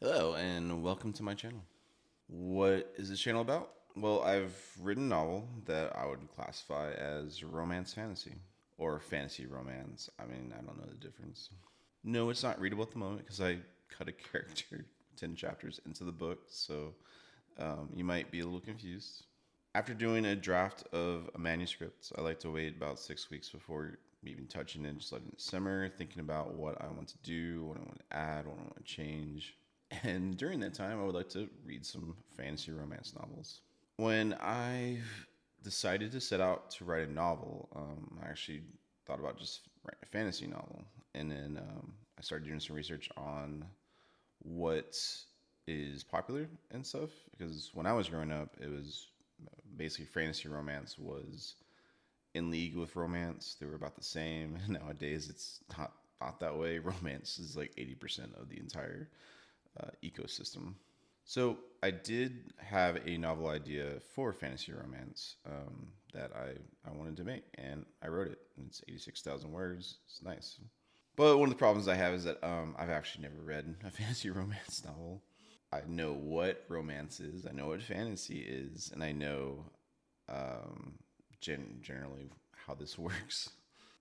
Hello, and welcome to my channel. What is this channel about? Well, I've written a novel that I would classify as romance fantasy or fantasy romance. I mean, I don't know the difference. No, it's not readable at the moment because I cut a character 10 chapters into the book, so you might be a little confused. After doing a draft of a manuscript, I like to wait about 6 weeks before even touching it, just letting it simmer, thinking about what I want to do, what I want to add, what I want to change. And during that time, I would like to read some fantasy romance novels. When I decided to set out to write a novel, I actually thought about just writing a fantasy novel. And then I started doing some research on what is popular and stuff. Because when I was growing up, it was basically fantasy romance was in league with romance. They were about the same. Nowadays, it's not that way. Romance is like 80% of the entire ecosystem. So I did have a novel idea for fantasy romance that I wanted to make, and I wrote it. And it's 86,000 words. It's nice. But one of the problems I have is that I've actually never read a fantasy romance novel. I know what romance is, I know what fantasy is, and I know um, generally how this works.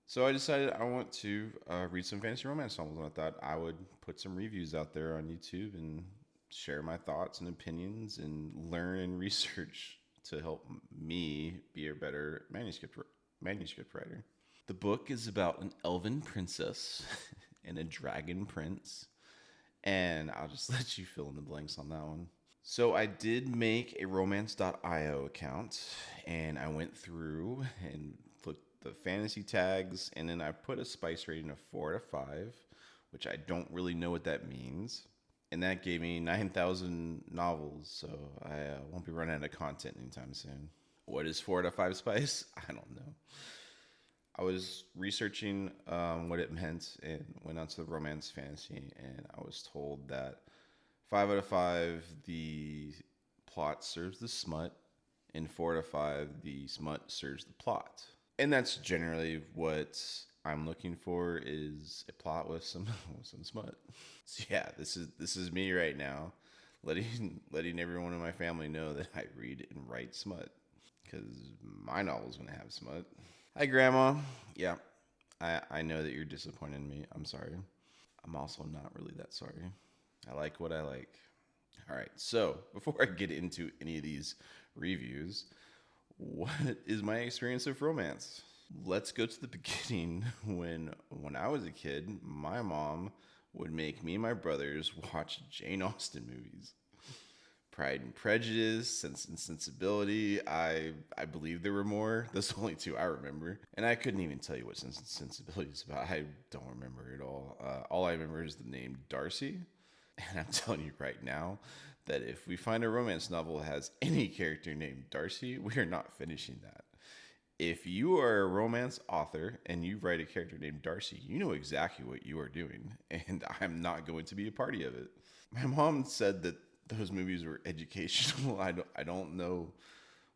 So I decided I want to read some fantasy romance novels, and I thought I would put some reviews out there on YouTube and share my thoughts and opinions and learn and research to help me be a better manuscript writer. The book is about an elven princess and a dragon prince, and I'll just let you fill in the blanks on that one. So I did make a romance.io account, and I went through and looked the fantasy tags, and then I put a spice rating of 4 out of 5, which I don't really know what that means. And that gave me 9,000 novels, so I won't be running out of content anytime soon. What is 4 out of 5 spice? I don't know. I was researching what it meant and went on to the romance fantasy, and I was told that 5 out of 5, the plot serves the smut, and 4 out of 5, the smut serves the plot. And that's generally what I'm looking for is a plot with some with some smut. So yeah, this is me right now, letting everyone in my family know that I read and write smut because my novel's gonna have smut. Hi, Grandma. Yeah, I know that you're disappointed in me. I'm sorry. I'm also not really that sorry. I like what I like. All right, so before I get into any of these reviews, what is my experience of romance? Let's go to the beginning. When I was a kid, my mom would make me and my brothers watch Jane Austen movies. Pride and Prejudice, Sense and Sensibility. I believe there were more. Those only two I remember, and I couldn't even tell you what Sense and Sensibility is about. I don't remember it all. All I remember is the name Darcy, and I'm telling you right now that if we find a romance novel that has any character named Darcy, we are not finishing that. If you are a romance author and you write a character named Darcy, you know exactly what you are doing, and I'm not going to be a party of it. My mom said that those movies were educational. I don't know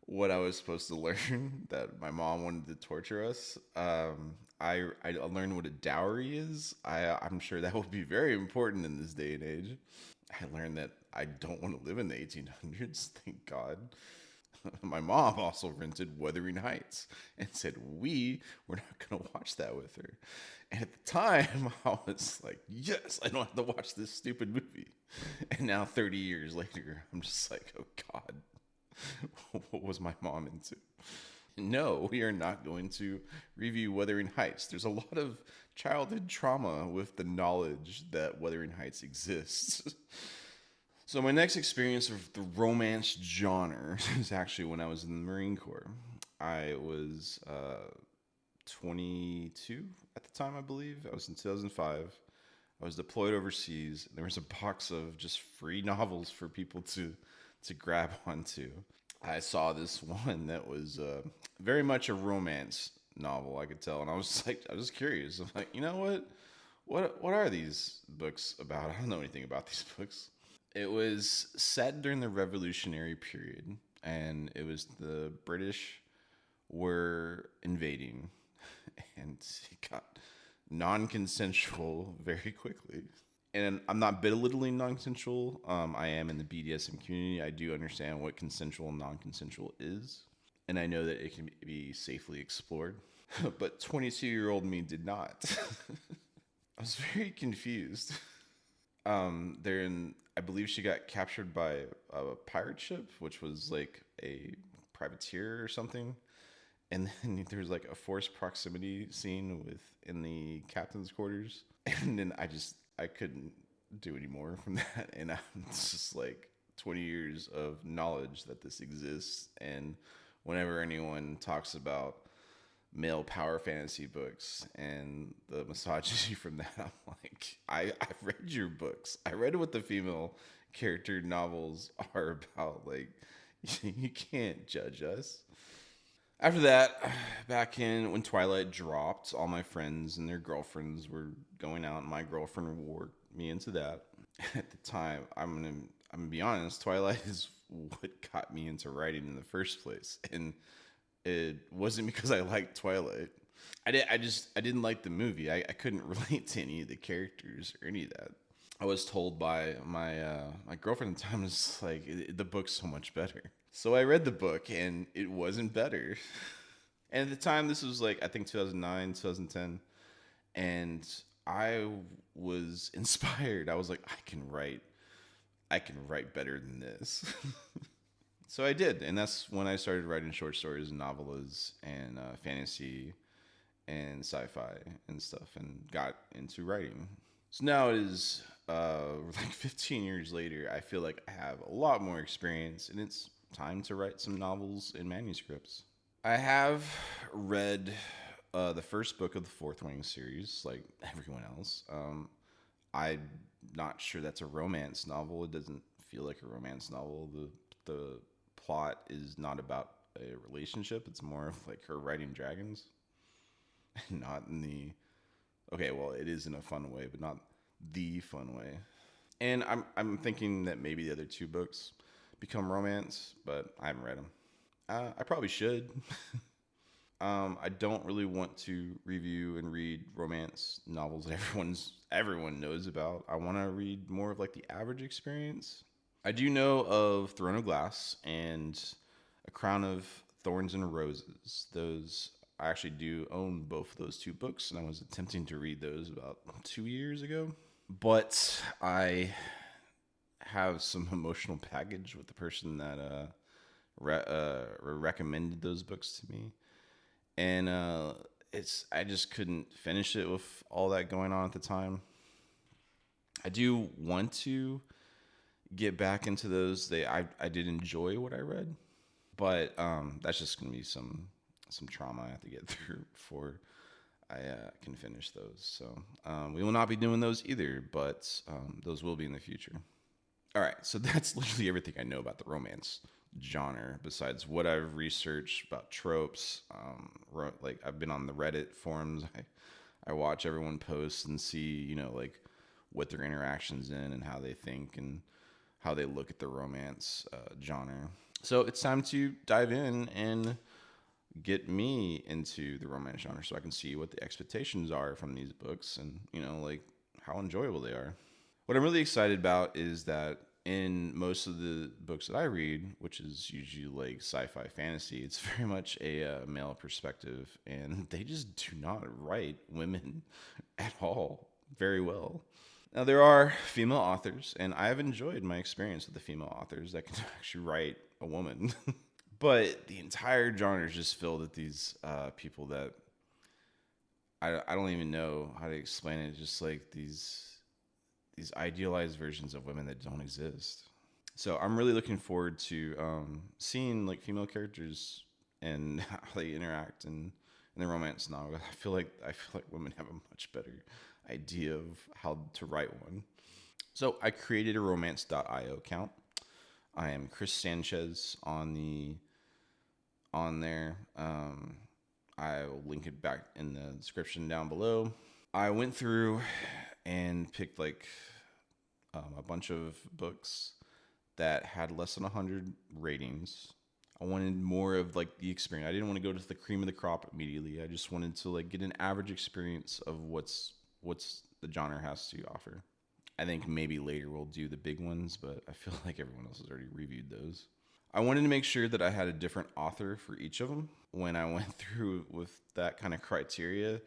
what I was supposed to learn. That my mom wanted to torture us. I learned what a dowry is. I'm sure that would be very important in this day and age. I learned that I don't want to live in the 1800s. Thank God. My mom also rented Wuthering Heights and said we were not going to watch that with her. And at the time, I was like, yes, I don't have to watch this stupid movie. And now, 30 years later, I'm just like, oh God, what was my mom into? No, we are not going to review Wuthering Heights. There's a lot of childhood trauma with the knowledge that Wuthering Heights exists. So my next experience of the romance genre is actually when I was in the Marine Corps. I was 22 at the time, I believe. I was in 2005. I was deployed overseas. There was a box of just free novels for people to grab onto. I saw this one that was very much a romance novel. I could tell, and I was like, I was curious. I'm like, you know what? What are these books about? I don't know anything about these books. It was set during the Revolutionary period, and it was the British were invading, and it got non consensual very quickly. and I'm not belittling non-consensual. I am in the BDSM community. I do understand what consensual and non-consensual is, and I know that it can be safely explored. But 22-year-old me did not. I was very confused. There in, I believe she got captured by a pirate ship, which was like a privateer or something. And then there's like a forced proximity scene with in the captain's quarters. And then I couldn't do any more from that. And I'm just like 20 years of knowledge that this exists. And whenever anyone talks about male power fantasy books and the misogyny from that, I'm like, I've read your books. I read what the female character novels are about. Like, you can't judge us. After that, back in when Twilight dropped, all my friends and their girlfriends were going out, and my girlfriend wore me into that. At the time, I'm gonna be honest, Twilight is what got me into writing in the first place, and it wasn't because I liked Twilight. I didn't like the movie. I couldn't relate to any of the characters or any of that. I was told by my girlfriend at the time, was like, the book's so much better. So I read the book and it wasn't better. And at the time, this was like I think 2009, 2010, and I was inspired. I was like, I can write better than this. So I did, and that's when I started writing short stories and novellas and fantasy and sci-fi and stuff, and got into writing. So now it is like 15 years later. I feel like I have a lot more experience, and it's time to write some novels and manuscripts. I have read the first book of the Fourth Wing series, like everyone else. I'm not sure that's a romance novel. It doesn't feel like a romance novel. The plot is not about a relationship. It's more of like her riding dragons, not in the okay. Well, it is in a fun way, but not the fun way. And I'm thinking that maybe the other two books become romance, but I haven't read them. I probably should. I don't really want to review and read romance novels that everyone knows about. I want to read more of like the average experience. I do know of Throne of Glass and A Crown of Thorns and Roses. Those I actually do own both of those two books, and I was attempting to read those about 2 years ago. But I have some emotional baggage with the person that recommended those books to me, and I just couldn't finish it with all that going on at the time. I do want to get back into those. I did enjoy what I read, but that's just gonna be some trauma I have to get through before I can finish those. So we will not be doing those either, but those will be in the future. All right, so that's literally everything I know about the romance genre, besides what I've researched about tropes. Like I've been on the Reddit forums. I watch everyone post and see, like what their interactions in and how they think and how they look at the romance genre. So it's time to dive in and get me into the romance genre so I can see what the expectations are from these books and, like how enjoyable they are. What I'm really excited about is that in most of the books that I read, which is usually like sci-fi fantasy, it's very much a male perspective, and they just do not write women at all very well. Now, there are female authors, and I have enjoyed my experience with the female authors that can actually write a woman. But the entire genre is just filled with these people that I don't even know how to explain it. Just like these idealized versions of women that don't exist. So I'm really looking forward to seeing like female characters and how they interact in the romance novel. I feel like women have a much better idea of how to write one. So I created a romance.io account. I am Kris Sanchez on there. I will link it back in the description down below. I went through and picked like a bunch of books that had less than 100 ratings. I wanted more of like the experience. I didn't want to go to the cream of the crop immediately. I just wanted to like get an average experience of what's the genre has to offer. I think maybe later we'll do the big ones, but I feel like everyone else has already reviewed those. I wanted to make sure that I had a different author for each of them. When I went through with that kind of criteria,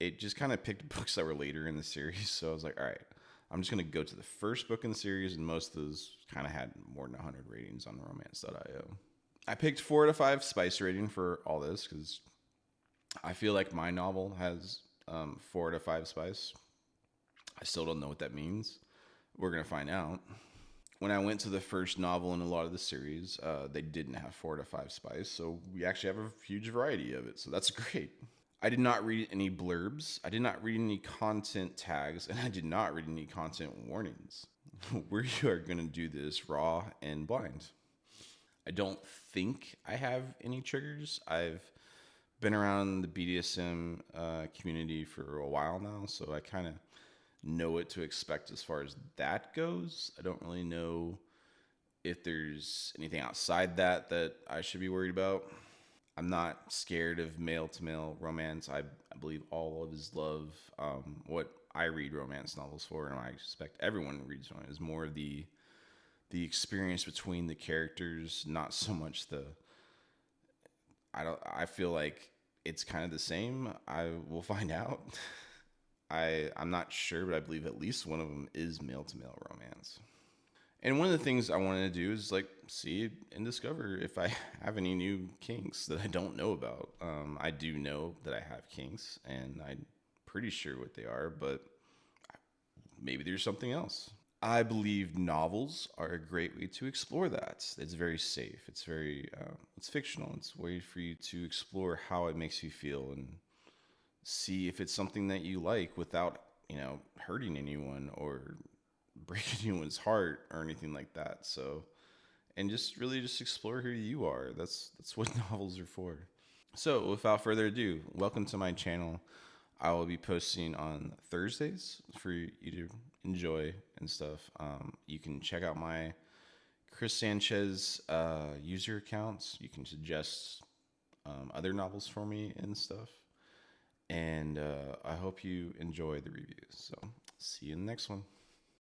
it just kind of picked books that were later in the series. So I was like, all right, I'm just going to go to the first book in the series, and most of those kind of had more than 100 ratings on romance.io. I picked 4 out of 5 spice rating for all this because I feel like my novel has 4 out of 5 spice. I still don't know what that means. We're going to find out. When I went to the first novel in a lot of the series, they didn't have 4 out of 5 spice. So we actually have a huge variety of it. So that's great. I did not read any blurbs. I did not read any content tags, and I did not read any content warnings. We are going to do this raw and blind. I don't think I have any triggers. I've been around the BDSM community for a while now, so I kind of know what to expect as far as that goes. I don't really know if there's anything outside that I should be worried about. I'm not scared of male to male romance. I believe all of is love. What I read romance novels for, and I expect everyone reads one, is more of the experience between the characters, not so much the. I feel like it's kind of the same. I will find out. I'm not sure, but I believe at least one of them is male to male romance. And one of the things I wanted to do is like see and discover if I have any new kinks that I don't know about. I do know that I have kinks, and I'm pretty sure what they are, but maybe there's something else. I believe novels are a great way to explore that. It's very safe. It's very it's fictional. It's a way for you to explore how it makes you feel and see if it's something that you like without hurting anyone or breaking anyone's heart or anything like that. So, and just really just explore who you are. That's what novels are for. So, without further ado, welcome to my channel. I will be posting on Thursdays for you to enjoy and stuff. You can check out my Kris Sanchez user accounts. You can suggest other novels for me and stuff. And I hope you enjoy the reviews. So, see you in the next one.